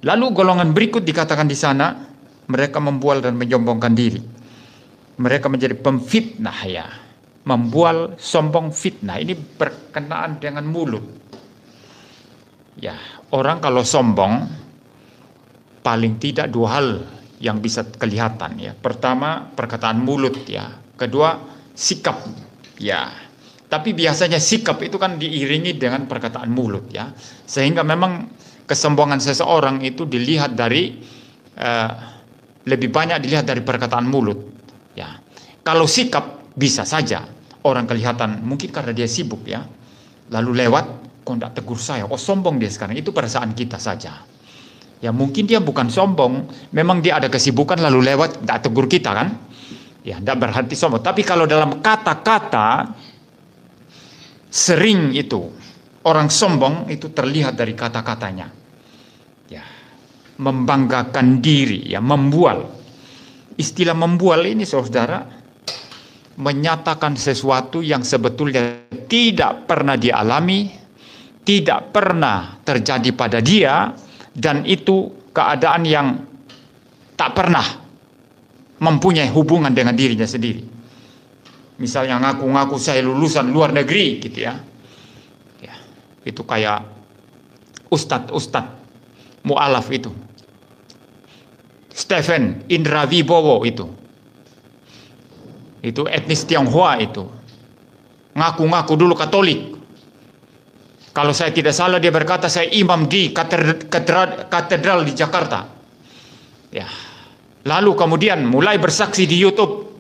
Lalu golongan berikut dikatakan di sana, mereka membual dan menyombongkan diri. Mereka menjadi pemfitnah ya. Membual, sombong, fitnah. Ini berkenaan dengan mulut. Ya, orang kalau sombong, paling tidak dua hal yang bisa kelihatan ya. Pertama, perkataan mulut ya. Kedua, sikap ya. Tapi biasanya sikap itu kan diiringi dengan perkataan mulut ya. Sehingga memang kesombongan seseorang itu dilihat dari lebih banyak dilihat dari perkataan mulut ya. Kalau sikap bisa saja orang kelihatan mungkin karena dia sibuk ya. Lalu lewat, kok tidak tegur saya? Oh sombong dia sekarang. Itu perasaan kita saja. Ya mungkin dia bukan sombong, memang dia ada kesibukan lalu lewat tidak tegur kita kan? Ya tidak berarti sombong. Tapi kalau dalam kata-kata sering itu orang sombong itu terlihat dari kata-katanya. Ya, membanggakan diri, ya membual. Istilah membual ini saudara menyatakan sesuatu yang sebetulnya tidak pernah dialami, tidak pernah terjadi pada dia. Dan itu keadaan yang tak pernah mempunyai hubungan dengan dirinya sendiri. Misalnya ngaku-ngaku saya lulusan luar negeri gitu ya. Ya itu kayak ustadz mu'alaf itu. Stephen Indra Wibowo itu. Itu etnis Tionghoa itu. Ngaku-ngaku dulu Katolik. Kalau saya tidak salah dia berkata saya imam di katedral di Jakarta. Ya. Lalu kemudian mulai bersaksi di YouTube.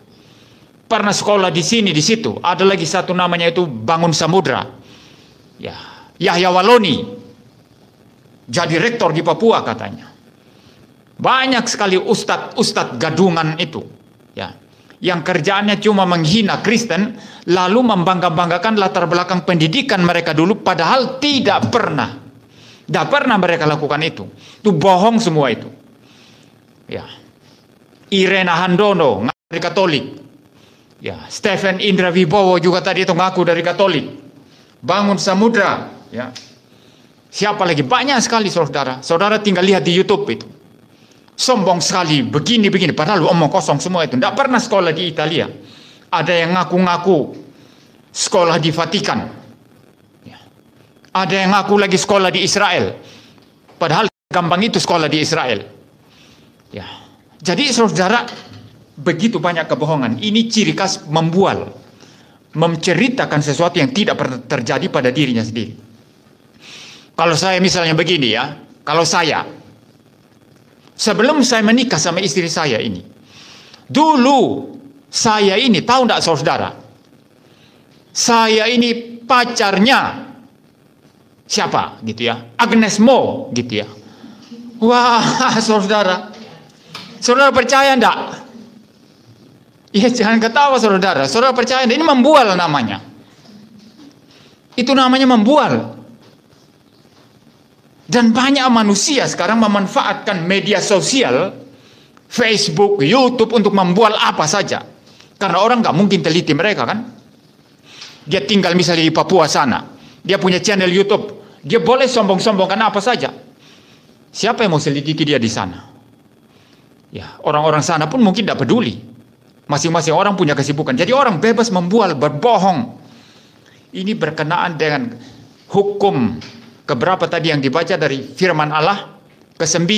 Pernah sekolah di sini di situ. Ada lagi satu namanya itu Bangun Samudra. Ya. Yahya Waloni. Jadi rektor di Papua katanya. Banyak sekali ustadz gadungan itu. Ya. Yang kerjaannya cuma menghina Kristen, lalu membangga-banggakan latar belakang pendidikan mereka dulu, padahal tidak pernah mereka lakukan itu. Itu bohong semua itu. Ya, Irena Handono ngaku dari Katolik. Ya, Stephen Indra Wibowo juga tadi itu ngaku dari Katolik. Bangun Samudra. Ya, siapa lagi? Banyak sekali saudara. Saudara tinggal lihat di YouTube itu. Sombong sekali, begini, padahal omong kosong semua itu. Tidak pernah sekolah di Italia. Ada yang ngaku-ngaku sekolah di Vatikan. Ya. Ada yang ngaku lagi sekolah di Israel. Padahal gampang itu sekolah di Israel. Ya. Jadi saudara, begitu banyak kebohongan. Ini ciri khas membual. Menceritakan sesuatu yang tidak pernah terjadi pada dirinya sendiri. Kalau saya misalnya begini ya, kalau saya sebelum saya menikah sama istri saya ini, dulu saya ini, tahu enggak saudara, saya ini pacarnya siapa gitu ya, Agnes Mo gitu ya. Wah saudara percaya enggak? Ya jangan ketawa saudara percaya enggak? Ini membual namanya. Itu namanya membual. Dan banyak manusia sekarang memanfaatkan media sosial, Facebook, YouTube untuk membual apa saja. Karena orang nggak mungkin teliti mereka kan. Dia tinggal misalnya di Papua sana, dia punya channel YouTube, dia boleh sombong-sombongkan apa saja. Siapa yang mau selidiki dia di sana? Ya, orang-orang sana pun mungkin tidak peduli. Masing-masing orang punya kesibukan. Jadi orang bebas membual, berbohong. Ini berkenaan dengan hukum keberapa tadi yang dibaca dari firman Allah? Ke-9.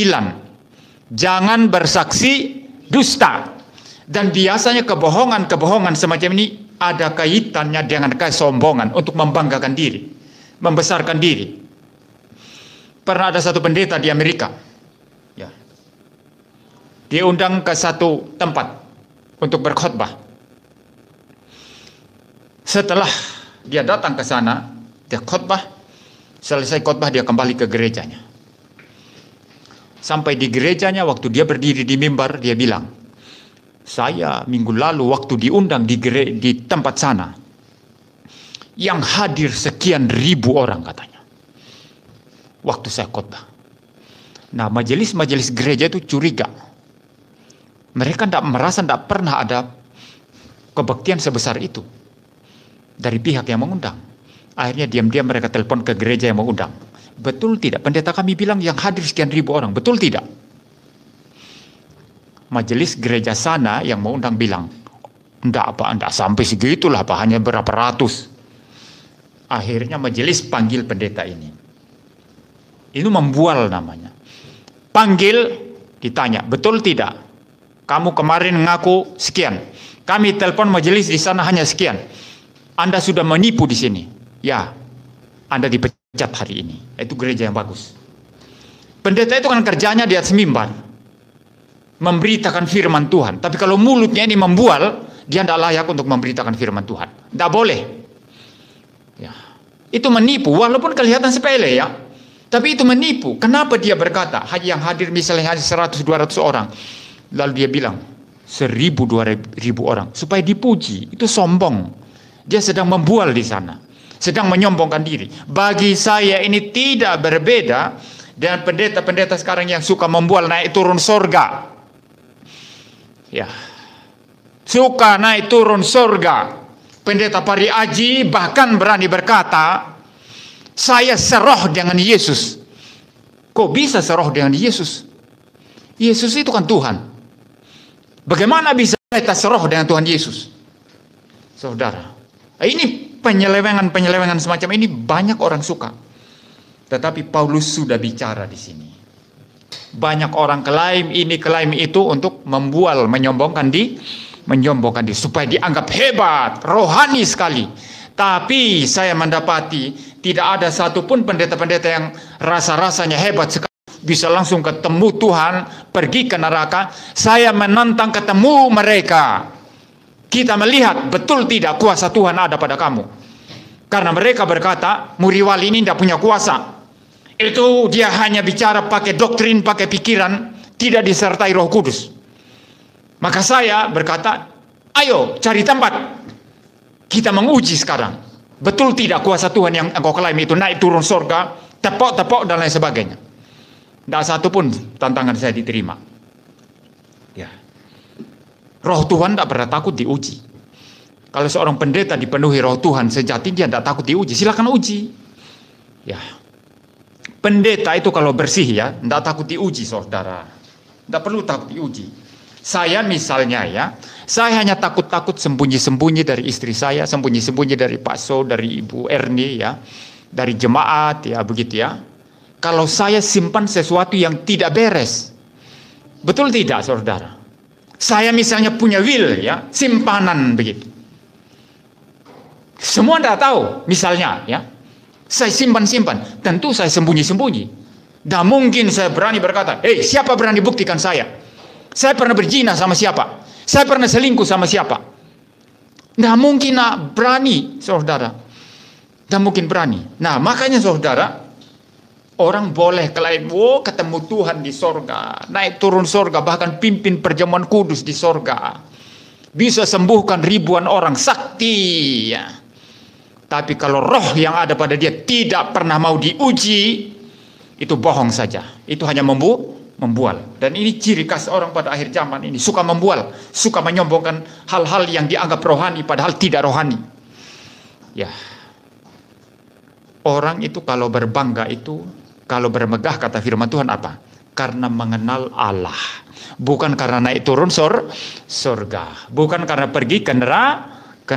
Jangan bersaksi dusta. Dan biasanya kebohongan semacam ini ada kaitannya dengan kesombongan untuk membanggakan diri, membesarkan diri. Pernah ada satu pendeta di Amerika. Ya. Diundang ke satu tempat untuk berkhotbah. Setelah dia datang ke sana, dia khotbah. Selesai khotbah dia kembali ke gerejanya. Sampai di gerejanya waktu dia berdiri di mimbar dia bilang, saya minggu lalu waktu diundang di tempat sana, yang hadir sekian ribu orang katanya. Waktu saya khotbah. Nah majelis-majelis gereja itu curiga. Mereka tidak pernah ada kebaktian sebesar itu dari pihak yang mengundang. Akhirnya diam-diam mereka telepon ke gereja yang mengundang. Betul tidak? Pendeta kami bilang yang hadir sekian ribu orang. Betul tidak? Majelis gereja sana yang mau undang bilang, enggak sampai segitulah, Pak, hanya berapa ratus. Akhirnya majelis panggil pendeta ini. Itu membual namanya. Panggil, ditanya, betul tidak? Kamu kemarin ngaku sekian. Kami telepon majelis di sana hanya sekian. Anda sudah menipu di sini. Ya, Anda dipecat hari ini. Itu gereja yang bagus. Pendeta itu kan kerjanya di atas mimbar, memberitakan firman Tuhan. Tapi kalau mulutnya ini membual, dia tidak layak untuk memberitakan firman Tuhan. Tidak boleh. Ya. Itu menipu, walaupun kelihatan sepele ya. Tapi itu menipu. Kenapa dia berkata, yang hadir misalnya hanya 100-200 orang. Lalu dia bilang, 1.000-2.000 orang. Supaya dipuji. Itu sombong. Dia sedang membual di sana. Sedang menyombongkan diri. Bagi saya ini tidak berbeda dengan pendeta-pendeta sekarang yang suka membual naik turun sorga. Ya. Suka naik turun sorga. Pendeta Pari Aji bahkan berani berkata, saya seroh dengan Yesus. Kok bisa seroh dengan Yesus? Yesus itu kan Tuhan. Bagaimana bisa kita seroh dengan Tuhan Yesus? Saudara, ini penyelewengan semacam ini banyak orang suka. Tetapi Paulus sudah bicara di sini. Banyak orang klaim ini, klaim itu untuk membual, menyombongkan diri supaya dianggap hebat, rohani sekali. Tapi saya mendapati tidak ada satupun pendeta-pendeta yang rasa-rasanya hebat sekali, bisa langsung ketemu Tuhan, pergi ke neraka. Saya menantang ketemu mereka. Kita melihat betul tidak kuasa Tuhan ada pada kamu. Karena mereka berkata, Muriwali ini tidak punya kuasa. Itu dia hanya bicara pakai doktrin, pakai pikiran, tidak disertai Roh Kudus. Maka saya berkata, ayo cari tempat. Kita menguji sekarang. Betul tidak kuasa Tuhan yang engkau klaim itu naik turun surga, tepok-tepok dan lain sebagainya. Tidak satu pun tantangan saya diterima. Ya. Roh Tuhan tidak pernah takut diuji. Kalau seorang pendeta dipenuhi Roh Tuhan sejati, dia tidak takut diuji. Silakan uji. Ya. Pendeta itu kalau bersih ya, tidak takut diuji, saudara. Tidak perlu takut diuji. Saya misalnya ya, saya hanya takut-takut sembunyi-sembunyi dari istri saya, sembunyi-sembunyi dari Pak So, dari Ibu Erni ya, dari jemaat ya, begitu ya. Kalau saya simpan sesuatu yang tidak beres, betul tidak, saudara? Saya misalnya punya will ya, simpanan begitu. Semua tidak tahu, misalnya ya. Saya simpan-simpan, tentu saya sembunyi-sembunyi. Tidak mungkin saya berani berkata, siapa berani buktikan saya? Saya pernah berzina sama siapa? Saya pernah selingkuh sama siapa? Nah mungkin berani, saudara. Dan mungkin berani. Nah makanya saudara, orang boleh klaim, ketemu Tuhan di sorga, naik turun sorga, bahkan pimpin perjamuan kudus di sorga, bisa sembuhkan ribuan orang, sakti. Ya. Tapi kalau roh yang ada pada dia tidak pernah mau diuji, itu bohong saja. Itu hanya membual. Dan ini ciri khas orang pada akhir zaman ini, suka membual, suka menyombongkan hal-hal yang dianggap rohani padahal tidak rohani. Ya. Orang itu kalau berbangga itu, kalau bermegah kata firman Tuhan apa? Karena mengenal Allah. Bukan karena naik turun surga, bukan karena pergi ke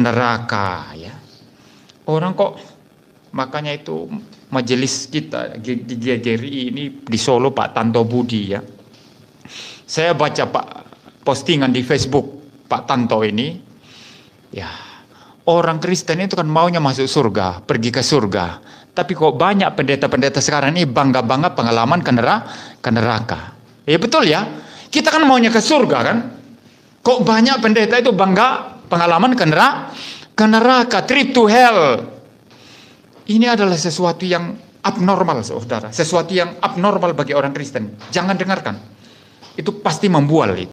neraka ya. Orang kok, makanya itu majelis kita di GRI ini di Solo, Pak Tanto Budi ya. Saya baca Pak postingan di Facebook Pak Tanto ini, ya orang Kristen itu kan maunya masuk surga, pergi ke surga. Tapi kok banyak pendeta-pendeta sekarang ini bangga-bangga pengalaman ke neraka. Ya betul ya, kita kan maunya ke surga kan. Kok banyak pendeta itu bangga pengalaman ke neraka, trip to hell. Ini adalah sesuatu yang abnormal, saudara. Sesuatu yang abnormal bagi orang Kristen. Jangan dengarkan. Itu pasti membual itu.